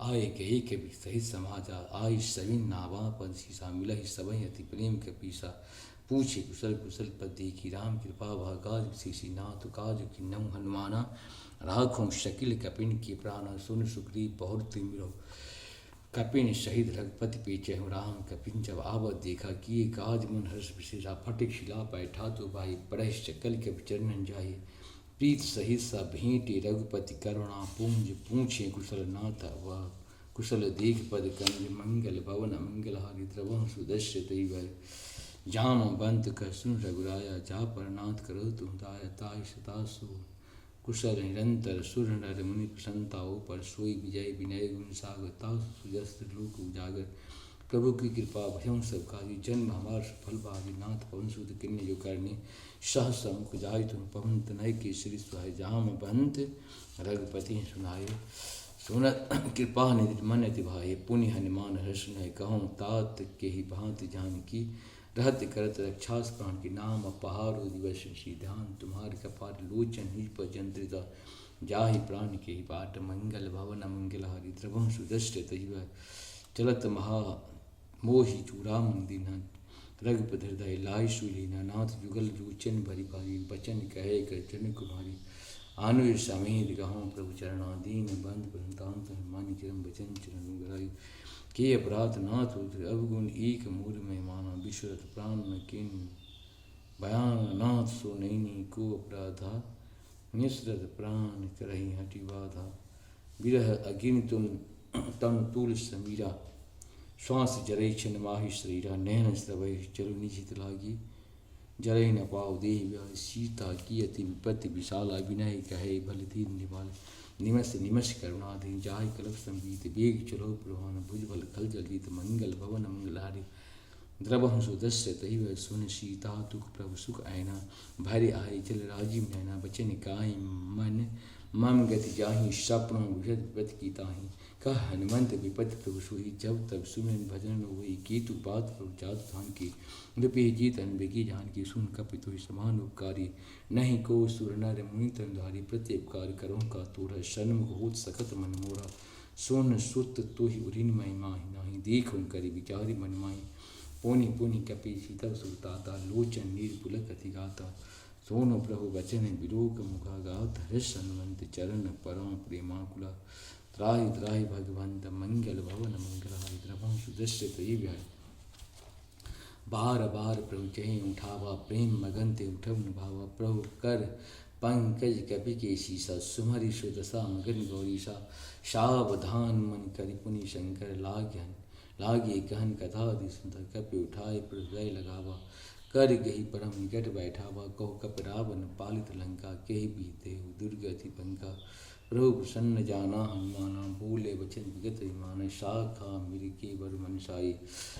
आए कही कवि सहित समाजा, आई सविन नावा पद सीसा, मिलहि सबहि अति प्रेम कपीसा, पूछे कुशल कुशल पद देखी, राम कृपा वह काज शीशी, नाथ काज किन्नहु हनुमाना, राखों शकिल कपिन के प्राणा, सुन सुग्रीव बहुत मिलो, कपिन शहीद रघुपति पीछे राम, कपिन जब आवत देखा कि काज मन हर्ष विशेषा, फटिक शिला बैठा तो भाई, पढ़ चकल के चरणन जाए, प्रीत सहित सा भेंटे रघुपति करुणा पूंज, पूछे कुशल नाथ वह कुशल देख पद कंज, मंगल भवन मंगलहारी, द्रवहु सुदर्श्य दैव, जाम बंत कर सुन रघुराया, जा पर नाथ करो तुम दाया, ताय सता सो कुशल निरंतर, सुर नर मुनि प्रसन्नताओं पर, सोई विजय विनय गुण सागर, तासु सुजस्त्र लोक उजागर, प्रभु की कृपा भयं सब काजी, जन्म हमार सफल भागी, नाथ पवन सुत किन्य जो करने, सहस मुख जाय तुम पवन तनय केसरी सुहाय, जाम बंत रघुपति सुनाय, सुनत कृपा निधि मन अति भाए, पुनि हनुमान हर्ष नय कहूँ, तात के ही भांति जानकी, रहत करत रक्षास प्राण की, नाम अपहारो दिवस श्री ध्यान, तुम्हारे कपाट लोचन ही पर जंत्रिता, जाहि प्राण के ही पाट, मंगल भवन मंगलहारी, द्रवहु सुदर्श्य तैव, चलत महा मोहि चूड़ामणि दीन्हा, रघुपति हृदय लाय सुलीना, नाथ जुगल जूचन भरि भारी, बचन कहे कर जन कुमारी, आनुर समेत गहूँ प्रभु चरणा, दीन बंद प्रंतांत हनुमान चरण बचन चरण गराई, के अपराध नाथ उधर अवगुण एक मूर में माना, विश्वरथ प्राण न किन बयान, नाथ सो नैनी को अपराधा, निस्रत प्राण करही हटि बाधा, विरह अगिन तन तुल समीरा, श्वास जरई छिन माहि शरीरा, नैन स्रवै चलु निजित लागी, जरई न पाव देहि व्याहि, सीता की अति विपत्ति विशाला, विनय कहे भल दीन निवाल, निमस निमस करुणाधीन, जाय कलप संगीत, बेग चलो प्रभान, भुजबल खल जलित, मंगल भवन मंगलहारी, द्रवहु सुदर्श्य तैव, सुन सीता दुख प्रभु सुख ऐना, भरि आए जल राजीव नैना, बचन काई मन मम गति जाहि, सपनों विषद विपत की ताहि, कह हनुमंत विपत प्रभु सोई, जब तब सुमिरन भजन होई, केतु बात प्रभु जात धान की, नृपे जीत अनबेगी जान की, सुन कपितु समान उपकारी, नहीं को सुर नर मुनि तनधारी, प्रत्युपकार करो का तोरा, सन्मुख होत सकत मन मोरा, सोन सुत तोहि उरिन मई माहि, नाही देखो करि विचारि मन माहि, पुनि पुनि कपि सीतव सुताता, लोचन नीर पुलक अति गाता, सोनो प्रभु वचन विलोक मुखा गात, हर्ष हनुमंत चरण परम प्रेमाकुला, त्राहि त्राहि भगवंत मंगल भवन मंगलहारी, द्रवहु सुदर्श्य तैव, बार बार प्रभु कहीं उठावा, प्रेम मगन ते उठव भावा, प्रभु कर पंकज कपि केशीसा सुमरि सुदशा मगन गौरीशा। सावधान मन करि पुनि शंकर लाग्यन लागे कहन कथा अति सुंदर। कपि उठाए हृदय लगावा कर गही परम निकट बैठावा। कहो कपि रावण पालित लंका केहि बीते दुर्गति पंका। प्रभु प्रसन्न जाना हनुमाना बोले वचन विगत विमान। शाखा मिल के वर मन साई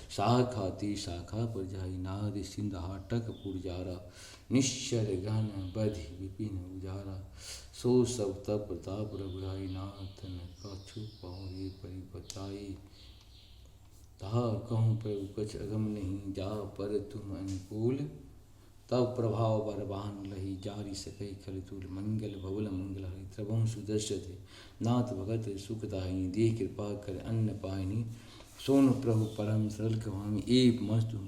शाखा ते शाखा पर जाई। नाद सिंध हाटक पुरजारा निश्चर गहन बधि विपिन उजारा। सो सब तप प्रताप रघुराई नाथ न कछु पहुँचे परि बताई। कहा कहूँ प्रभु कछ अगम नहीं जा पर तुम अनुकूल। तब प्रभाव बरबान लही जारी सकई खलतूल। मंगल भवल मंगल हरि त्रभं सुदर्शते नाथ भगत सुखदायिनी। दे कृपा कर अन्न पायनी सोन प्रभु परम सरल कमामी। एक मस्तु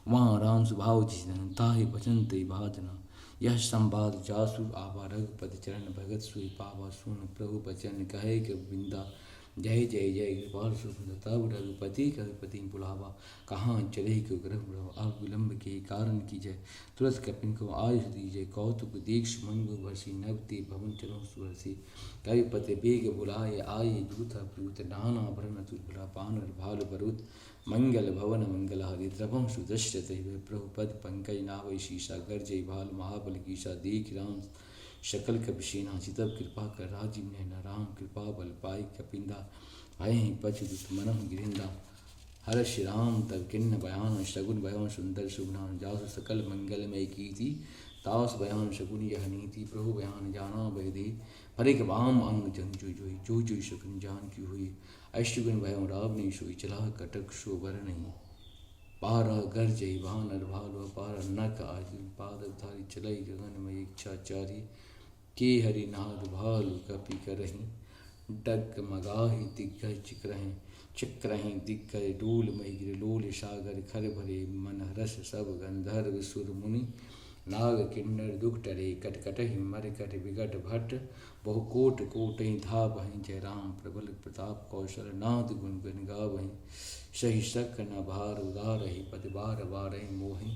वहाँ राम स्वभाव जिसन ताहि बचन ते बादना। यह संवाद जासु आवा रघुपति चरण भगत सुई पावा। सुन प्रभु बचन कहे के बिंदा जय जय जय कृपाल सुंदर। तब रघुपति कविपति बुलावा कहाँ चले क्यों ग्रह बढ़ावा। अब विलंब के कारण की जय तुरंत कपिन को आयुष दीजय। कौतुक दीक्ष मन भरसी नवते भवन चलो सुरसी। कविपति बेग बुलाए आये दूत अप्रूत नाना भरण तुला पानर भाल बरुत। मंगल भवन मंगल हरि द्रवम सुदश्रत प्रभुपद पंकज नावै शीशा। गर्जय भाल महाबल कीशा देख राम शकल कपिसेना। चितब कृपा कर राजीव नैना राम कृपा बल पाई कपिंदा। भय पचदुत मनम गिरिंदा हर श्री राम तब किन्न बयान। शगुन बयान सुंदर शुभनान जासु सकल मंगलमय कीर्ति। तास बयान शगुन यह नीति प्रभु बयान जाना बहदे। हरिक वाम अंग जंग जो जो शकुन जान की हुई। अष्टगुण भयम राव ने सोई चला कटक शोभर नहीं। पारा घर जय भानर भालु पारा नक अर्जुन पाद धारी चलई गगन में इच्छाचारी। के हरिनाद भालु कपि करहीं डग मगाही दिग्गज चिक्रहीं दिग्गज डोल मई गिर लोल सागर। खर भरे मन हरस सब गंधर्व सुर मुनि। नाग किन्नर दुख टरे कटकटहि मरकट विकट भट्ट। बहु कोट कोटहि धावहि जय राम प्रबल प्रताप कौशल। नाद गुण गुण गावहि सही सक न भार उदारहि पद बार बारहि मोहि।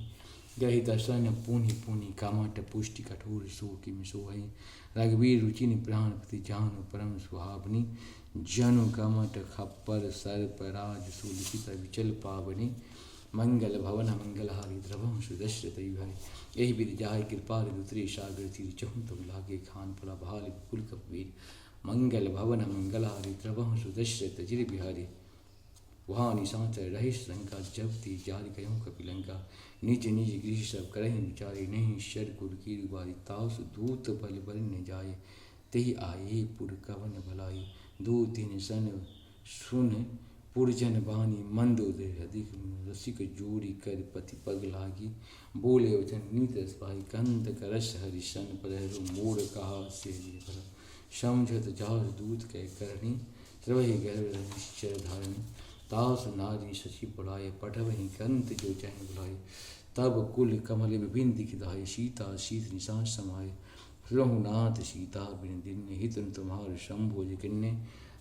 गहि दर्शन पुनि पुनि कामट पुष्टि कठोर सो किम सोहि। रघुवीर रुचिनि प्राण प्रति जानु परम सुहावनी। जनु कमट खप्पर सर्प राज सुलिखित विचल पावनी। मंगल भवन मंगल हारी द्रवम सुदश्रत भाई। यही विधि जाय कृपा दुतरे सागर तीर चहु तब लागे खान फला भाल विपुल कपीर। मंगल भवन मंगल हारी द्रवम सुदश्रत जिर बिहारी। वहाँ निशाचर रही शंका जब ती जारी कयूँ कपिलंका। निज निज गृह सब करहि विचारे नहीं शर कुल की बारी। तासु दूत बल बल न जाए तेहि आये पुर कवन भलाई। दो तीन सन सुन पुरजन बानी मंदोदय अधिक रसिक जोड़ी कर पति पग लागी। बोले वचन नीत रसपाई कंद करस हरिशन पदहरु मोर कहा से समझत जास दूत कह करणी। त्रवहि गर्भ निश्चर धारणी। तास नारी शशि बुलाए पठवहि कंत जो चैन बुलाए। तब कुल कमल विभिन्न दिखदाय सीता शीत निशान समाये। रघुनाथ सीता बिन दिन हित तुम्हार शंभोज किन्ने।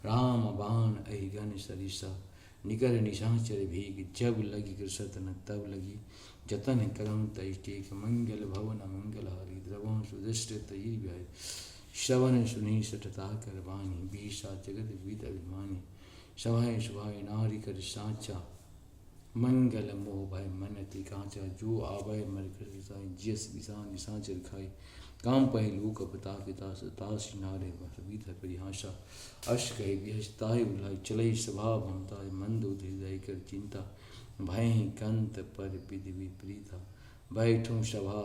राम बाण अहिगन सरिसा निकर निशाचर भीग। जब लगी कृषतन तब लगी जतन करम तय टेक। मंगल भवन मंगल हारी द्रवम सुदृष्ट तयि भय। श्रवण सुनि सटता कर बानी बीसा जगत विद अभिमानी। सभाए सुभाए नारी कर साचा मंगल मोह भय मन ति कांचा। जो आभय मर कर जियस विषान निशाचर खाई। काम पहि लोक प्रताप तास नारे बीत परिहासा। अश कहे विहसताय बुलाई चलई स्वभाव भमता। मंदो हृदय कर चिंता भय कंत पर विधि विपरीता। बैठूं सभा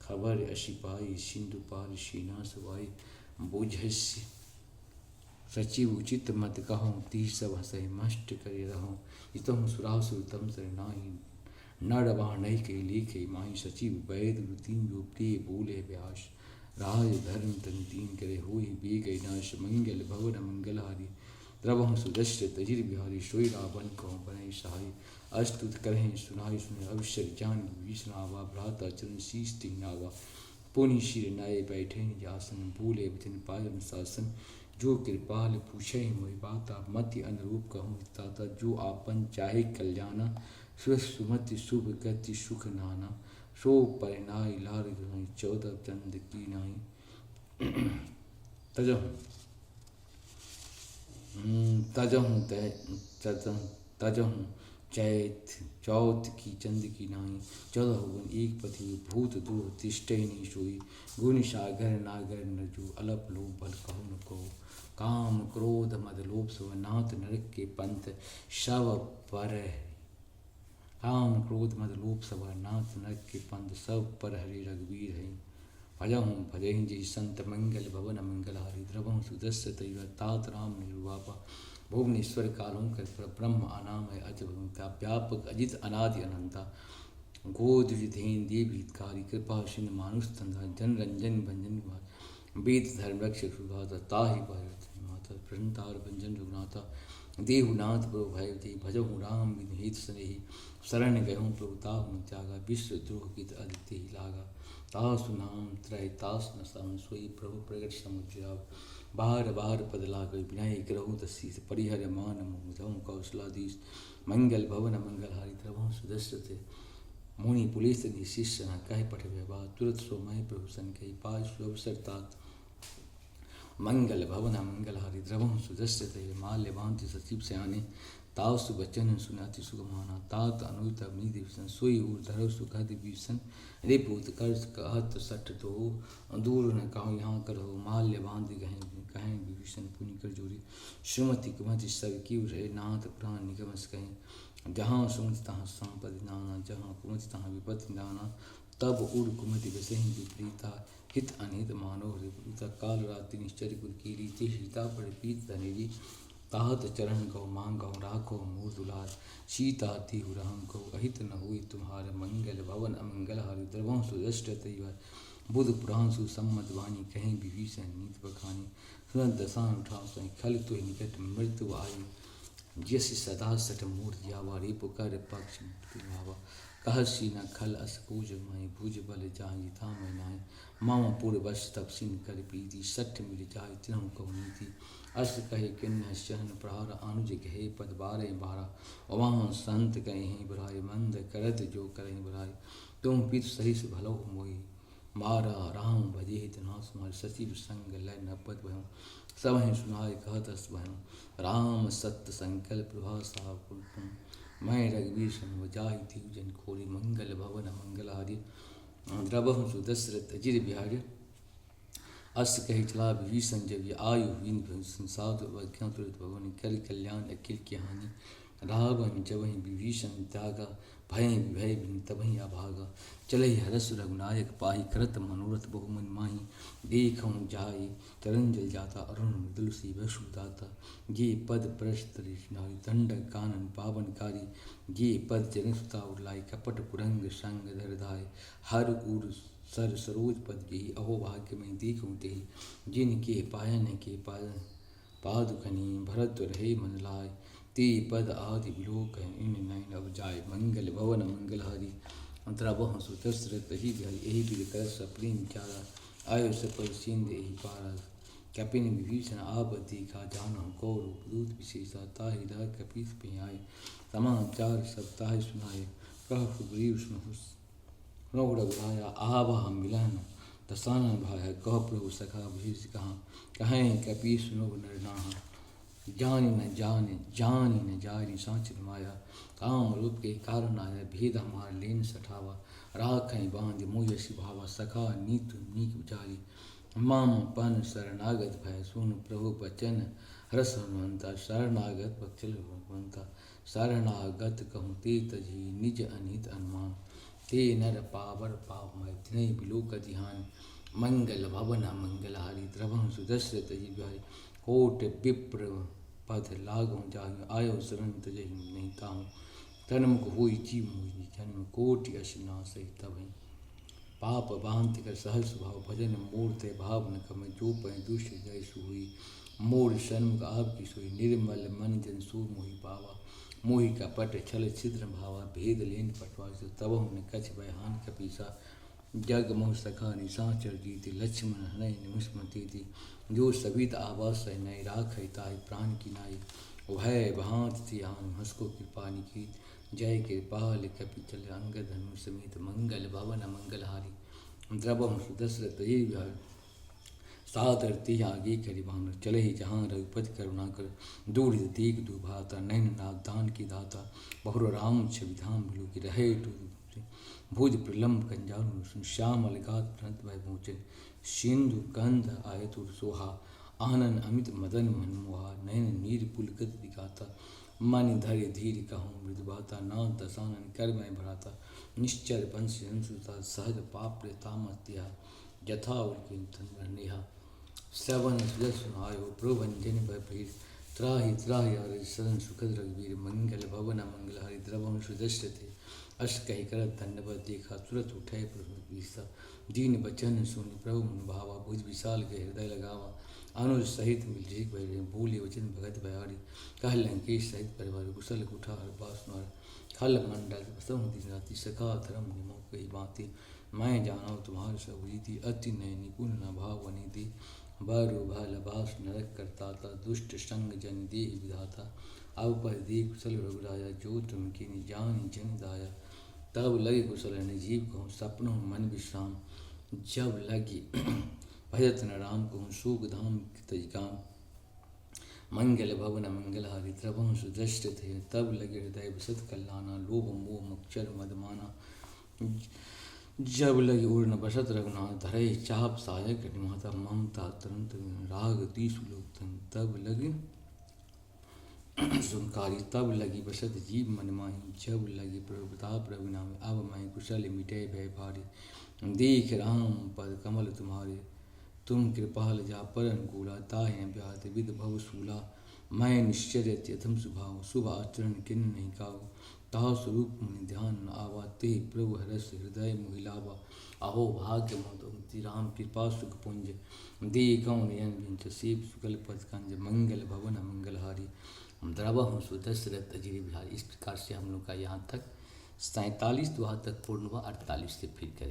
खबर अशि पाई सिंधु पार सीना सवाई। बुझस्य सचिव उचित मत कहूँ ती सब हसै मष्ट करे रहूँ। इतहु सुरासुर तम सर नाही नर बाणई के लेखे माही। सचिव वैद तीन जो प्रिय बोले व्यास। राज धर्म तन तीन करे होई बे गई नाश। मंगल भवन मंगल हारी द्रवहु सुदश्र तजिर बिहारी। सोई रावण कहूँ बनई सहाय अस्तुत करें सुनाई सुने। अवसर जान विष्णावा भ्राता चरण शीष तिहनावा। पुनि शिर नए बैठे जासन भूले वचन पाय अनुशासन। जो कृपाल पूछे मोहि बाता मति अनुरूप कहूँ ताता। जो आपन चाहे कल्याणा सुमति शुभ गति सुख नाना। सो परिणाय लाल 14 चंद की नाई। तजहु तजहु तजहु चैत चौथ की चंद की नाई, 14 भुवन एक पति भूत दूर तिष्ठे नहीं सोई, गुण सागर नागर नरजू अलप लोभ बल कहु न को, काम क्रोध मद लोभ सब नाथ नरक के पंथ शव पर काम क्रोध मद लोभ सब नाथ नरक के पंथ सब पर हरि रघुवीर है, भजहूँ भजहि जय संत मंगल भवन मंगल हरि, द्रवहूँ सुदस्य तैव तात राम निर्वापा, भुवनेश्वर कालों कर ब्रह्म अनाम है अज भूमिका, व्यापक अजित अनादि अनंता, गोद विधेन देव हितकारी, कृपा सिंह मानुष तंधा, जन रंजन भंजन वेद धर्म रक्षक सुधाता, ताहि माता प्रसन्नतार भंजन रघुनाथा, देहुनाथ प्रभु भय जय, भजहूँ राम विनिहित स्नेही, शरण गयहूँ प्रभु ताहु न त्यागा, विश्व द्रोह कित अदिति ही लागा, तासु नाम त्रय तास न सहन सोई, प्रभु प्रगट समुद्र बार बार पद लाग विनय ग्रहु दसी परिहर मान मुझऊ कौशलाधीश, मंगल भवन मंगल हारी, द्रवहूँ सुदस्य मुनि पुलिस शिष्य न कह पठ व्यवहार, तुरंत सोमय प्रभु सन कही पाय सुअवसर तात, मंगल भवन मंगल हारी, द्रवहूँ सुदस्य माल्य भांति सचिव से आने, ताव सुबचन सुनाति सुगमाना, तात अनुत अवनी दिवसन सोई उर धरो सुखद विभीषण, रिपुत कर कहत सठ दो, दूर न कहो यहाँ करो, माल्य बांध कहें विभीषण पुनि कर जोरी, सुमति कुमति सब की रहे नाथ प्राण निगमस कहें, जहाँ सुमति तहाँ संपत्ति नाना, जहाँ कुमति तहाँ विपत्ति नाना, तब उड़ कुमति बसहि विपरीता, हित अनित मानव हृपुता, काल रात्रि निश्चर कुल की रीति, सीता पड़ पीत धनेरी, ताहत चरण गौ मांग गौ राखो मोर दुलार, सीता तिहु राम को अहित न हुई तुम्हार, मंगल भवन अमंगल हारि, द्रवहूँ सुदृष्ट तैव बुध पुराण सुसम्मत वाणी, कहीं विभीषण नीत बखानी, सुनत दसान उठा सही खल तुहि निकट मृत्यु आयु, यश सदा सठ मूर्ति जावा, रे पुकार पक्ष भावा, कहसी न खल अस पूज मय, भुज बल जाहि था मैं नाय, मामा पूर्व वर्ष तब सिन कर प्रीति, सठ मिल जाय तिन्हु कहु नीति, अस कहे किन्न शहन प्रहार, अनुज कहे पद बारे बारा, वहाँ संत कहे बुराई, मंद करत जो करें बुराई, तुम पित सहिस भलो मोहि, मारा राम भजे हितनाथ मार, सचिव संग लय न पद भयं, सब हैं सुनाय कहत अस भयं, राम सत्य संकल्प प्रभासा तुम, मैं रघुवीर सन जाहि थी जन खोरी, मंगल भवन मंगल हारी, द्रवहूँ सुदशरथ अजिर बिहारी, अस कही चला विभीषण जब ये आयु हीन संसाद वज्ञा तुरंत भवन, कर कल्याण अखिल की हानि, रावण जबहि विभीषण त्यागा, भय भय बिन तबहि अभागा, चलहि हरस रघुनायक पाहि, करत मनोरथ बहुमन माही, देखऊँ जाय चरण जल जाता, अरुण मृदुल सी वसुदाता, ये पद प्रस्त नारी, दंड कानन पावनकारी, ये पद चरण सुता उरलाई, कपट कुरंग संग धरधाय, हर उर सर सरोज पद यही, अहो भाग्य में देखूँ तेहि, जिनके पायन के पादुकनी, भरत रहे मन लाय, ते पद आदि विलोक इन नयन अब जाय, मंगल भवन मंगल हरि, द्रवहूँ सुदशरथ ही बिहारी, यही विध कर सप्रेम चारा, आयो सफल सिंध यही पारा, कपिन विभीषण आप देखा, जानहु को रूप दूत विशेषा, ताहि दर कपीस पे आए, समाचार सब ताहि सुनाए, कह सुग्रीव सुनहु रघुराया, आवा मिलन दसानन भाया, कह प्रभु सखा भेष कहाँ, कहें कपी सुनो नर नाहा, जानी न जानी सांच माया, काम रूप के कारण आया, भेद हमार लेन सठावा, राखें बांध मोयसी भावा, सखा नीत नीक विचारी, माम पन शरणागत भय, सुन प्रभु बचन हरस हनुमंता, शरणागत बचल भगवंता, शरणागत कहूँ ते तजी, निज अनित अनुमान, ते नर पावर पावमय, तिनहि बिलोक ध्यान, मंगल भवन मंगल हारी, द्रवहूँ सुदशरथ जी बिहारी, कोट विप्र पद लागूं जाहि, आयो शरण तजहि नहीं ताहूँ, तन्मुख होई जीव मोहि जन्म, कोटि अस नासहि तबहि, पाप बांध कर सहज स्वभाव, भजन मूर्त भाव न कम, जो पै दुष्ट जय सुहुई, मोर सन्मुख आपकी सोई, निर्मल मन जन सो मोहि पावा, मोहि कपट छल छिद्र भावा, भेद लेन पटवास, तबहु न कछ बयान कपीसा, जग मोह सखा निशाचर जीति, लक्ष्मण हनय निमिषमति थी, जो सवित आवास नय राख ताहि, प्राण की नाई, भय भांत त्यान हंसको कृपा निकीत, जय कृपाल कपि चल अंगद हनु समेत, मंगल भवन मंगल हारी, द्रवहूँ सुदशरथ ही बिहारी, सादरती आगे करिबान चले ही जहाँ रघुपति करुणा कर दूर दीक दुभाता नैन नाथ दान की दाता बहुर राम छविधाम भुलु की रहे भुज प्रलम्ब कंजारु श्याम अलगात प्रणत भय पहुँचे सिंधु कंध आयतुर सोहा आनन अमित मदन मनमोहा नयन नीर पुलकत दिखाता मन धैर्य धीर कहूँ मृदुभाता नाथ दसानन कर मैं भराता निश्चर पंच हंसुता सहज पाप तामत्या यथा उनके नेहा श्रवण सुजस सुनायो प्रोभंजन भीर त्राहि त्राहि हरि शरण सुखद रघुवीर मंगल भवन मंगल हरि द्रवम सुदृश्यते अष्ट कही कर दंडवत देखा तुरंत उठे प्रभु दीन बचन सुनि प्रभु मन भावा भुज विशाल के हृदय लगावा अनुज सहित मिलजीक भय बोले वचन भगत भयारी कह लंकेश सहित परिवार कुशल कुठार बासुनार खल मंडल बसम दिन राति सखा धर्म निमो कही बाती मैं जाना तुम्हारे सब रीति अति नय निपुण न भाव वनिधि बारु भाल बास नरक करता था दुष्ट संग जन दे विधाता अब पर दे कुशल रघुराया जो तुम की जान जन दाया तब लगे कुशल जीव कहूँ सपनों मन विश्राम जब लगी भजत न राम कहूँ शोक धाम तजकाम मंगल भवन मंगल हरि द्रवम सुदृष्ट थे तब लगे हृदय विशद कल्याणा लोभ मोह मक्षर मदमाना जब लगे उड़न बसत रघुनाथ धरे चाप सायक निमाता ममता तुरंत राग तीसुलोकतन तब लगे सुनकारी तब लगी बसत जीव मन माही जब लगी प्रभुताप रघुनाम अब मैं कुशल मिटे भय भारी देख राम पद कमल तुम्हारे तुम कृपाल जा पर अनुकूला ताहे व्यात विद भव सूला मैं निश्चर्य यथम सुभाव शुभ आचरण किन नहीं काऊ ता स्वरूप मुनि ध्यान न आवा ते प्रभु हरस हृदय मोहिलावा अहो भाग्य मोदि राम कृपा सुख पुंज दे कौन नयन विंच सेव सुकल पद कंज मंगल भवन मंगलहारी द्रवहं सुदशरथ अजिर बिहारी। इस प्रकार से हम लोग का यहाँ तक 47 दुआ तक पूर्ण हुआ। 48 से फिर करेंगे।